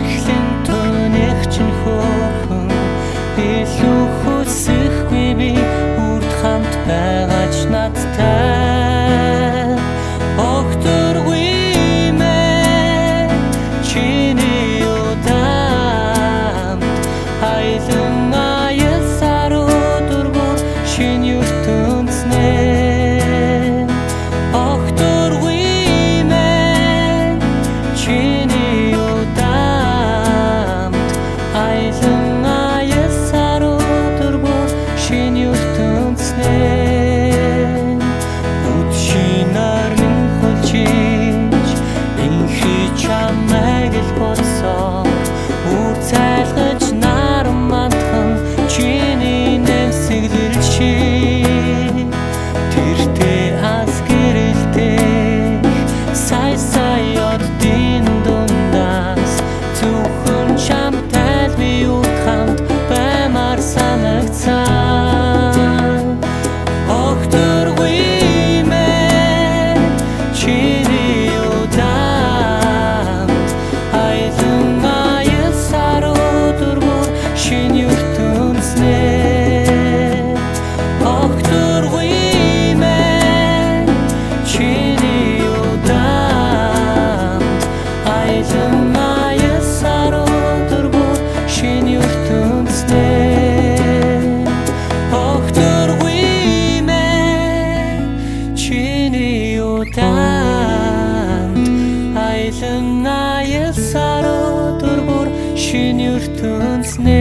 Эхлэн төнөх чинь хөөрхөн илүү хүсэхгүй би үрд хамт байгаач надтай огтөргүй мэ чиний удамт айлан аясаар өдөргөө шинэ ертөнцнэ огтөргүй мэ чиний удамт айлан аясаар өдөргөө шинэ ертөнцнэ үдшинаар минь хөлжиж инхий чамайг л бодсоор үр цайлгаж наран мандхан чиний нэмсэглэл чи тэртээ аз гэрэлтэй сай сай оддын дундаас зөвхөн чамтай л би үрд хамт баймаар санагцсан огтөргүй мэ чиний удамт айлан аясаар өдөргөө шинэ ертөнцнэ огтөргүй мэ чиний удамт айлан аясаар өдөргөө шинэ ертөнцнэ огтөргүй мэ чиний удамт айлан аясаар өдөргөө шинэ ертөнцнэ